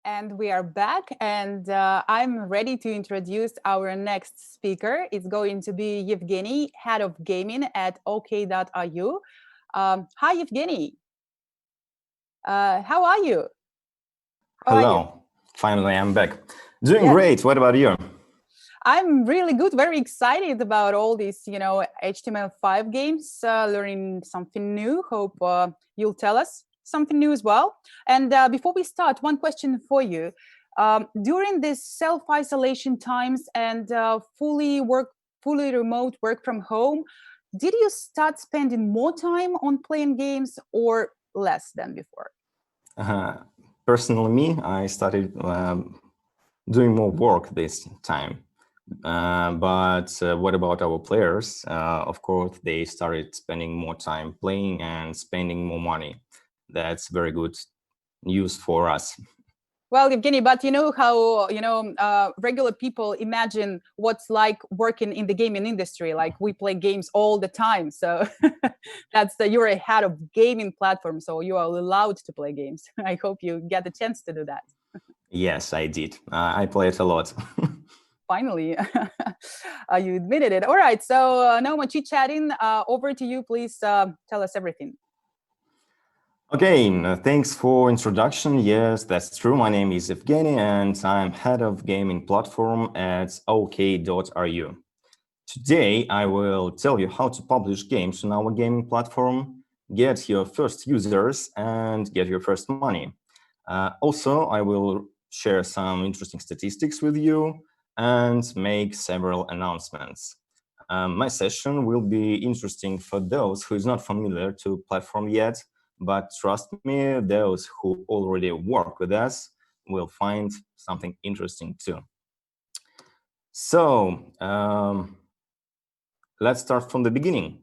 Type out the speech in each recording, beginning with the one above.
And we are back, and I'm ready to introduce our next speaker. It's going to be Evgeny, head of gaming at OK.ru. Hi, Evgeny. How are you? How are you? Hello. Finally, I'm back. Doing Yes, great. What about you? I'm really good, very excited about all these, HTML5 games, learning something new. Hope you'll tell us something new as well. And before we start, one question for you. During this self-isolation times and fully remote work from home, did you start spending more time on playing games or less than before? Uh, Personally, I started doing more work this time. But what about our players? Of course, they started spending more time playing and spending more money. That's very good news for us. Well, Evgeny, but you know how regular people imagine what's like working in the gaming industry. Like we play games all the time, so you're a head of gaming platform, so you are allowed to play games. I hope you get the chance to do that. Yes, I did. I played a lot. Finally, you admitted it. All right, so no more chit chatting. Over to you, please. Tell us everything. Okay, thanks for introduction. Yes, that's true. My name is Evgeny and I'm head of gaming platform at OK.ru. Today, I will tell you how to publish games on our gaming platform, get your first users, and get your first money. Also, I will share some interesting statistics with you and make several announcements. My session will be interesting for those who is not familiar to platform yet, but trust me, those who already work with us will find something interesting too. So, let's start from the beginning.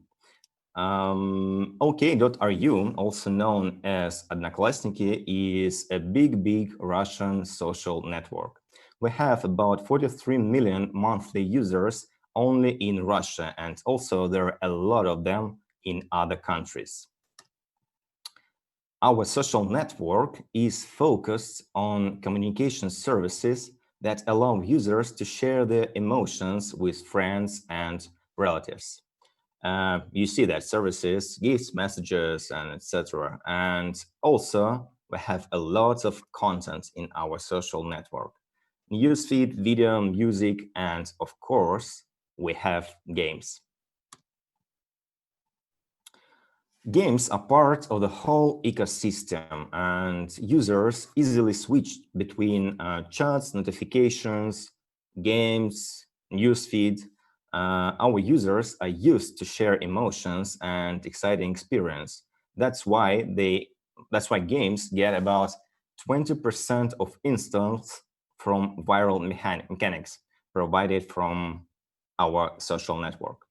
OK.ru, also known as Одноклассники, is a big Russian social network. We have about 43 million monthly users only in Russia, and also there are a lot of them in other countries. Our social network is focused on communication services that allow users to share their emotions with friends and relatives. You see that services, gifts, messages, and etc. And also, we have a lot of content in our social network. Newsfeed, video, music, and of course, we have games. Games are part of the whole ecosystem, and users easily switch between chats, notifications, games, newsfeed. Our users are used to share emotions and exciting experience. That's why games get about 20% of installs from viral mechanics provided from our social network.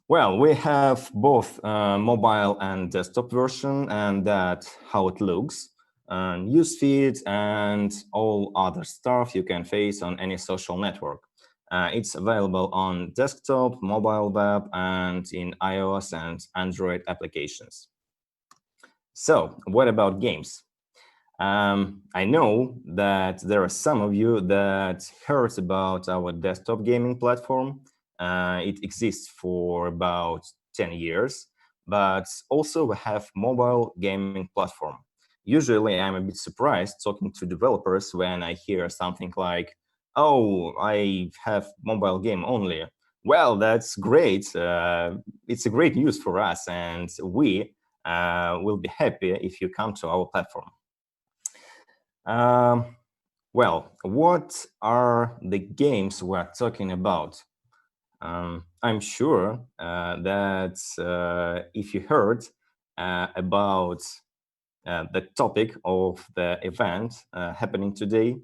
Well, we have both mobile and desktop version, and that's how it looks. Newsfeed and all other stuff you can face on any social network. It's available on desktop, mobile web, and in iOS and Android applications. So, what about games? I know that there are some of you that heard about our desktop gaming platform. It exists for about 10 years, but also we have mobile gaming platform. Usually I'm a bit surprised talking to developers when I hear something like, oh, I have mobile game only. Well, that's great. It's a great news for us, and we will be happy if you come to our platform. Well, what are the games we're talking about? I'm sure that if you heard about the topic of the event happening today,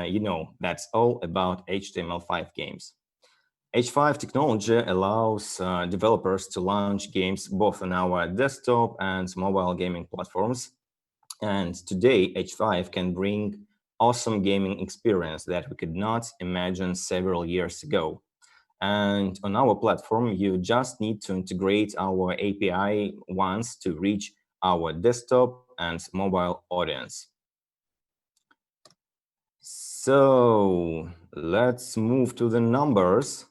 you know that's all about HTML5 games. H5 technology allows developers to launch games both on our desktop and mobile gaming platforms. And today, H5 can bring awesome gaming experience that we could not imagine several years ago. And on our platform, you just need to integrate our API once to reach our desktop and mobile audience. So let's move to the numbers.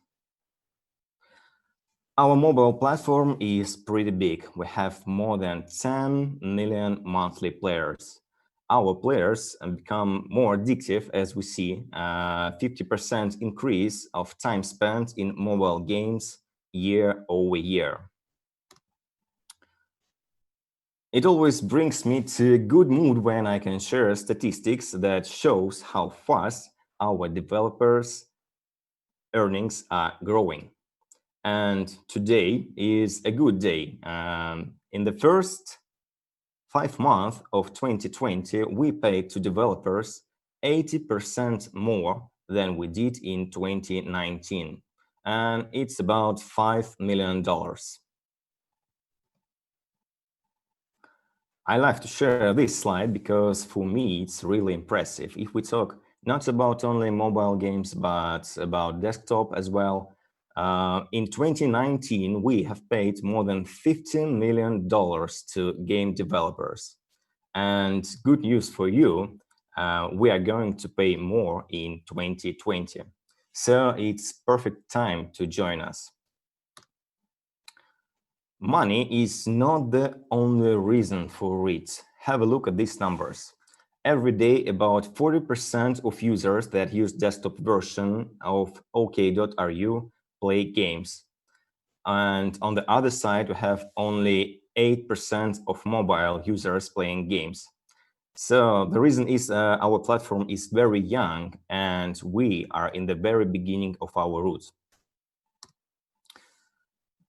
Our mobile platform is pretty big. We have more than 10 million monthly players. Our players become more addictive as we see a 50% increase of time spent in mobile games year over year. It always brings me to a good mood when I can share statistics that shows how fast our developers' earnings are growing. And today is a good day. In the first 5 months of 2020, we paid to developers 80% more than we did in 2019. And it's about $5 million. I like to share this slide because for me it's really impressive. If we talk not about only mobile games, but about desktop as well, in 2019, we have paid more than $15 million to game developers. And good news for you, we are going to pay more in 2020. So it's perfect time to join us. Money is not the only reason for it. Have a look at these numbers. Every day, about 40% of users that use desktop version of OK.ru play games. And on the other side, we have only 8% of mobile users playing games. So the reason is our platform is very young and we are in the very beginning of our route.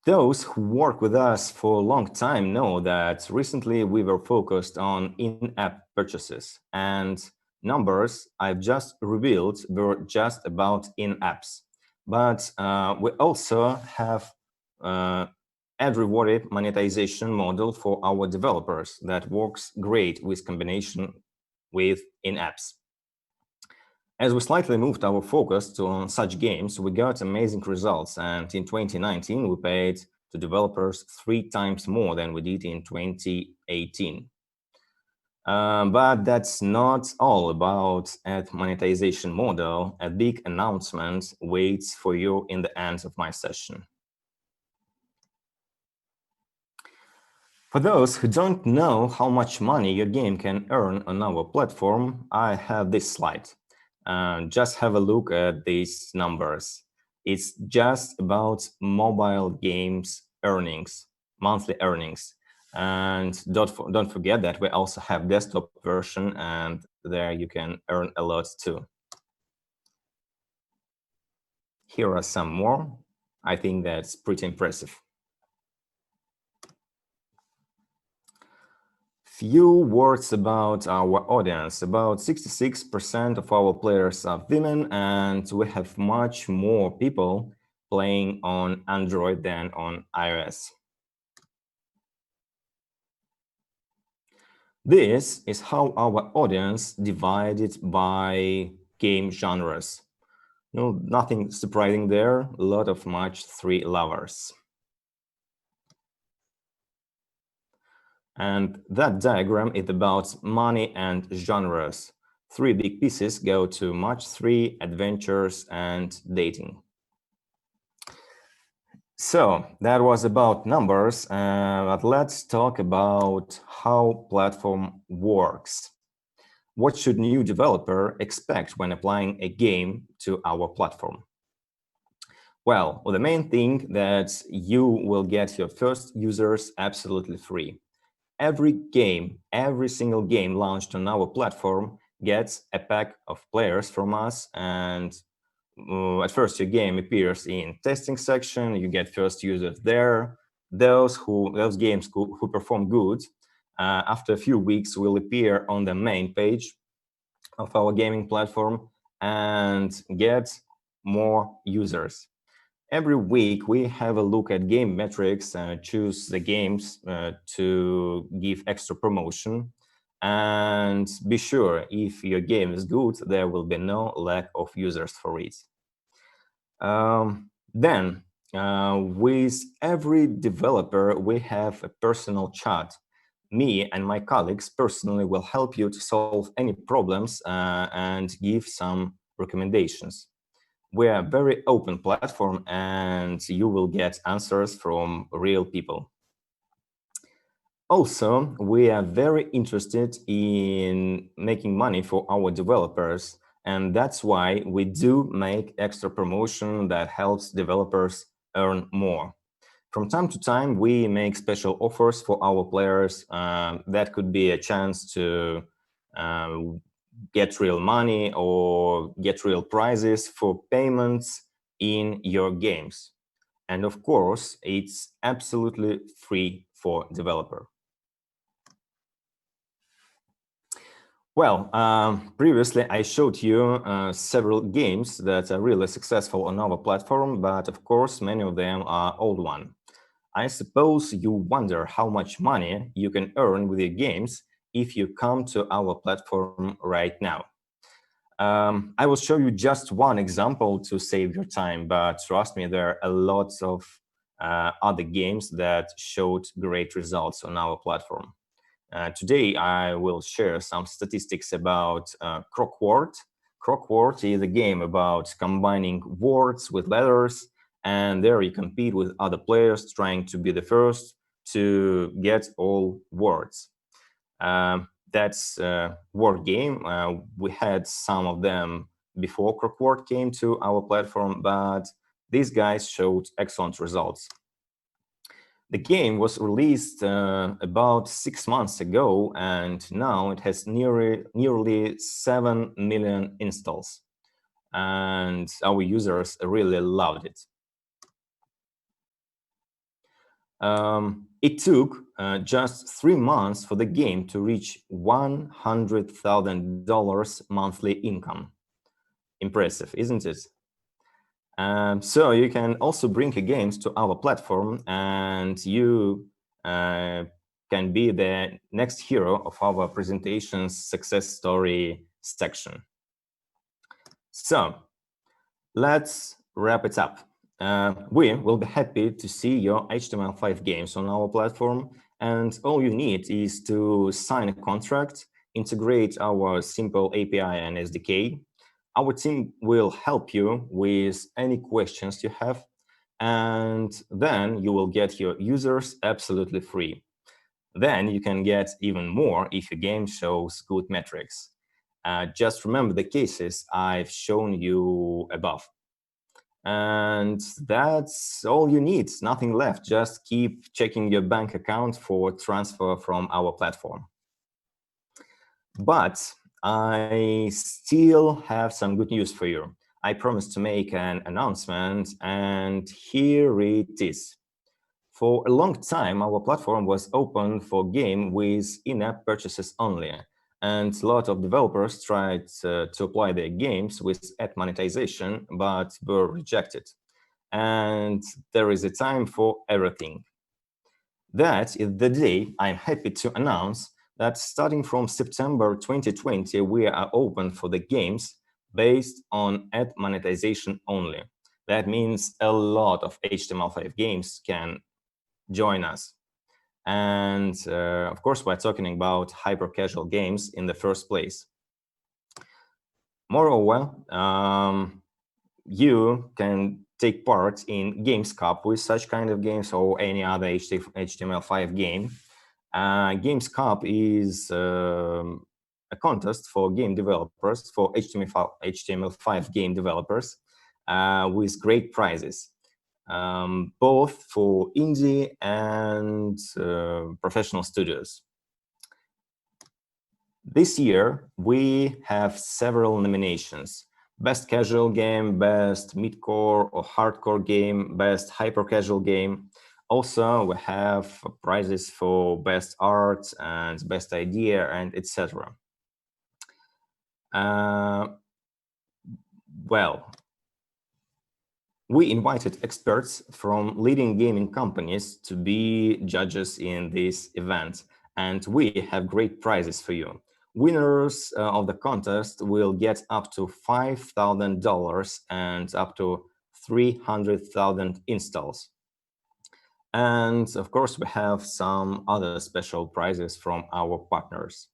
Those who work with us for a long time know that recently we were focused on in-app purchases, and numbers I've just revealed were just about in-apps. But we also have ad-rewarded monetization model for our developers that works great with combination with in-apps. As we slightly moved our focus on such games, we got amazing results, and in 2019 we paid to developers 3 times more than we did in 2018. But that's not all about ad monetization model. A big announcement waits for you in the end of my session. For those who don't know how much money your game can earn on our platform, I have this slide. Just have a look at these numbers. It's just about mobile games earnings, monthly earnings. And don't forget that we also have desktop version, and there you can earn a lot too. Here are some more. I think that's pretty impressive. Few words about our audience. About 66% of our players are women, and we have much more people playing on Android than on iOS. This is how our audience divided by game genres. No, nothing surprising there. A lot of match-3 lovers. And that diagram is about money and genres. 3 big pieces go to match-3, adventures, and dating. So that was about numbers, but let's talk about how platform works. What should new developer expect when applying a game to our platform? Well, the main thing that you will get your first users absolutely free. Every single game launched on our platform gets a pack of players from us, and at first your game appears in testing section, you get first users there. Those games who perform good, after a few weeks will appear on the main page of our gaming platform and get more users. Every week, we have a look at game metrics, choose the games to give extra promotion, and be sure if your game is good, there will be no lack of users for it. Then, with every developer, we have a personal chat Me and my colleagues personally will help you to solve any problems and give some recommendations. We are a very open platform and you will get answers from real people. Also, we are very interested in making money for our developers, and that's why we do make extra promotion that helps developers earn more. From time to time, we make special offers for our players. That could be a chance to get real money or get real prizes for payments in your games. And of course, it's absolutely free for developer. Well, previously I showed you several games that are really successful on our platform, but of course many of them are old ones. I suppose you wonder how much money you can earn with your games if you come to our platform right now. I will show you just one example to save your time, but trust me, there are a lot of other games that showed great results on our platform. Today, I will share some statistics about Crockword. Crockword is a game about combining words with letters, and there you compete with other players trying to be the first to get all words. That's a word game. We had some of them before Crockword came to our platform, but these guys showed excellent results. The game was released about 6 months ago, and now it has nearly 7 million installs. And our users really loved it. It took just 3 months for the game to reach $100,000 monthly income. Impressive, isn't it? So you can also bring your games to our platform and you can be the next hero of our presentation's success story section. So let's wrap it up. We will be happy to see your HTML5 games on our platform, and all you need is to sign a contract, integrate our simple API and SDK. Our team will help you with any questions you have, and then you will get your users absolutely free. Then you can get even more if your game shows good metrics. Just remember the cases I've shown you above. And that's all you need, nothing left. Just keep checking your bank account for transfer from our platform. But I still have some good news for you. I promised to make an announcement, and here it is. For a long time, our platform was open for game with in-app purchases only, and a lot of developers tried to apply their games with ad monetization, but were rejected. And there is a time for everything. That is the day I'm happy to announce that starting from September 2020, we are open for the games based on ad monetization only. That means a lot of HTML5 games can join us. And of course, we're talking about hyper-casual games in the first place. Moreover, you can take part in Games Cup with such kind of games or any other HTML5 game. Games Cup is a contest for game developers, for HTML5 game developers with great prizes, both for indie and professional studios. This year, we have several nominations. Best casual game, best mid-core or hardcore game, best hyper-casual game. Also, we have prizes for best art and best idea and etc. Well, we invited experts from leading gaming companies to be judges in this event, and we have great prizes for you. Winners of the contest will get up to $5,000 and up to 300,000 installs. And of course, we have some other special prizes from our partners.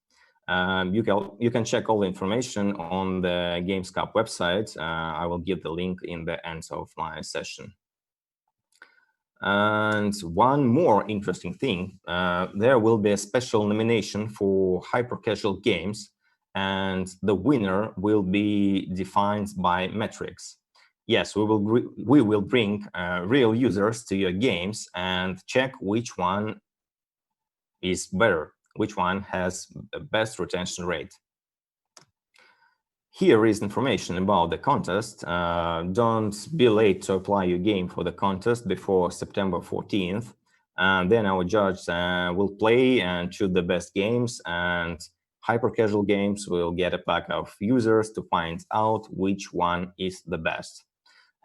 You can check all the information on the Games Cup website. I will give the link in the end of my session. And one more interesting thing, there will be a special nomination for hyper-casual games, and the winner will be defined by metrics. Yes, we will bring real users to your games and check which one is better, which one has the best retention rate. Here is information about the contest. Don't be late to apply your game for the contest before September 14th. And then our judges will play and choose the best games, and hyper-casual games will get a pack of users to find out which one is the best.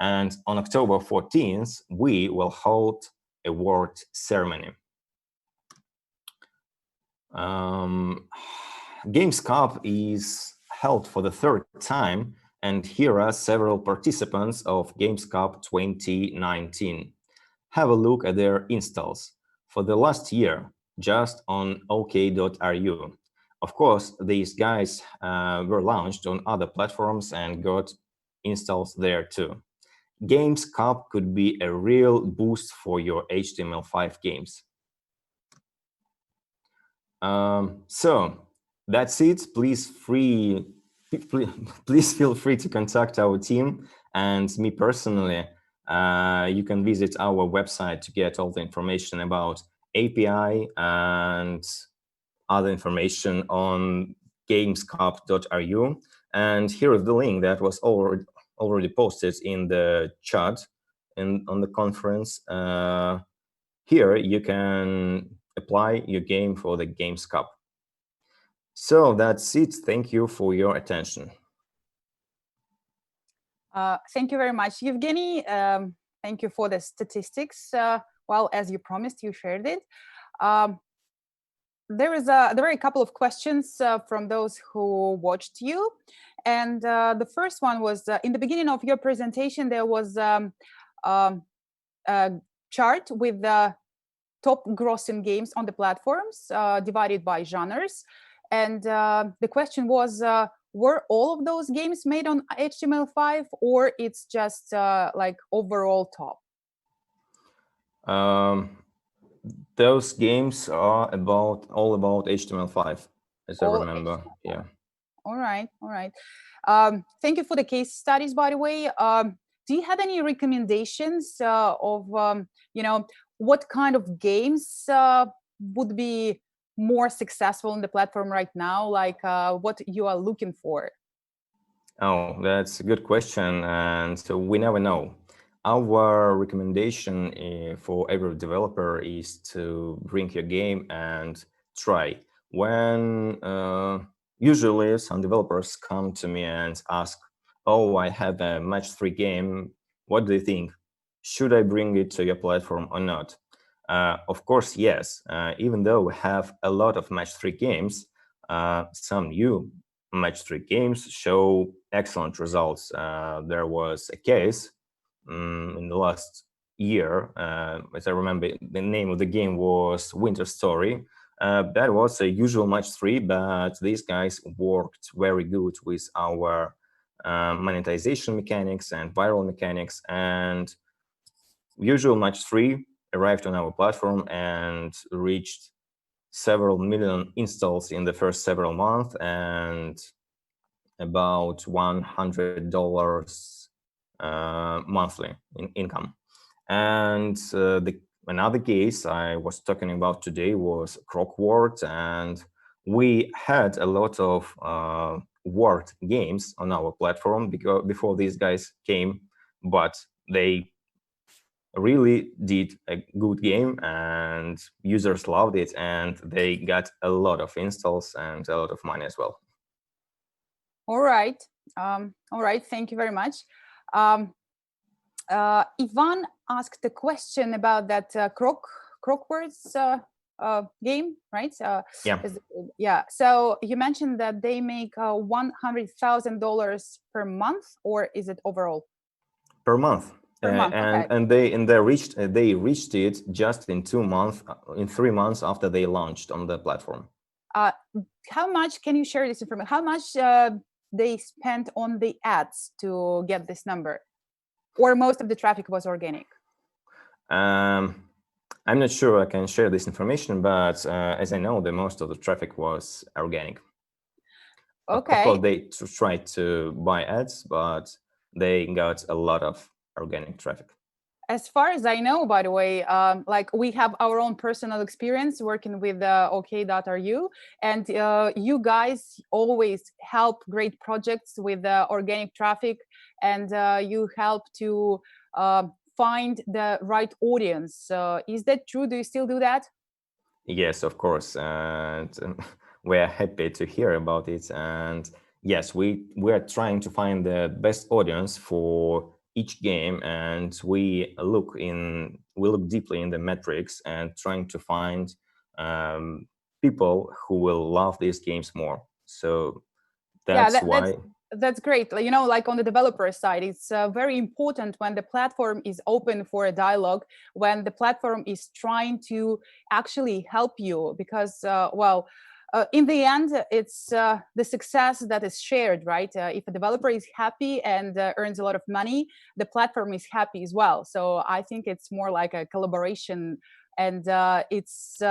And on October 14th, we will hold a award ceremony. Games Cup is held for the third time, and here are several participants of Games Cup 2019. Have a look at their installs for the last year, just on OK.ru. Of course, these guys were launched on other platforms and got installs there too. Games Cup could be a real boost for your HTML5 games. So that's it. Please feel free to contact our team and me personally. You can visit our website to get all the information about API and other information on gamescup.ru. And here is the link that was already posted in the chat and on the conference. Here you can apply your game for the Games Cup. So that's it. Thank you for your attention. Thank you very much, Evgeny. Thank you for the statistics. Well, as you promised, you shared it. There are a couple of questions from those who watched you. And the first one was, in the beginning of your presentation, there was a chart with the top grossing games on the platforms divided by genres. And the question was, were all of those games made on HTML5, or it's just like overall top? Those games are all about HTML5, as I remember. HTML5. Yeah. All right, all right. Thank you for the case studies, by the way. Do you have any recommendations of, what kind of games would be more successful on the platform right now? Like what you are looking for? Oh, that's a good question. And so we never know. Our recommendation for every developer is to bring your game and try. When usually some developers come to me and ask, oh, I have a match-3 game. What do you think? Should I bring it to your platform or not? Of course, yes. Even though we have a lot of match-3 games, some new match-3 games show excellent results. There was a case in the last year, as I remember, the name of the game was Winter Story. That was a usual match-3, but these guys worked very good with our monetization mechanics and viral mechanics, and usual match-3 arrived on our platform and reached several million installs in the first several months and about $100 monthly in income. And another case I was talking about today was Croc Word, and we had a lot of word games on our platform before these guys came, but they really did a good game and users loved it, and they got a lot of installs and a lot of money as well. All right. Thank you very much. Ivan asked a question about that Croc Words game, right? Yeah. So you mentioned that they make $100,000 per month, or is it overall? Per month. Per month. Okay. and they reached it just in 2 months, in 3 months after they launched on the platform. How much can you share this information? How much they spent on the ads to get this number, or most of the traffic was organic? I'm not sure I can share this information, but as I know, the most of the traffic was organic. Okay. Of course, they tried to buy ads, but they got a lot of organic traffic. As far as I know, by the way, like we have our own personal experience working with OK.ru, and you guys always help great projects with organic traffic, and you help to find the right audience. Is that true? Do you still do that? Yes, of course, and we're happy to hear about it. And yes, we are trying to find the best audience for each game, and we look deeply in the metrics and trying to find people who will love these games more. So that's why. That's great. You know, like on the developer side, it's very important when the platform is open for a dialogue, when the platform is trying to actually help you, because, in the end, it's the success that is shared, right? If a developer is happy and earns a lot of money, the platform is happy as well. So I think it's more like a collaboration, and it's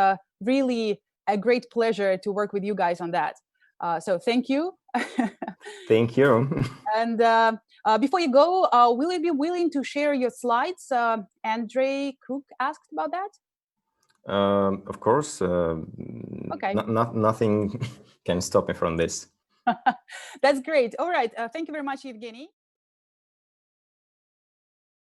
really a great pleasure to work with you guys on that. So thank you. Thank you. And before you go, will you be willing to share your slides? Andrei Kruk asked about that. Of course. Okay. Nothing can stop me from this. That's great. All right. Thank you very much, Evgeny.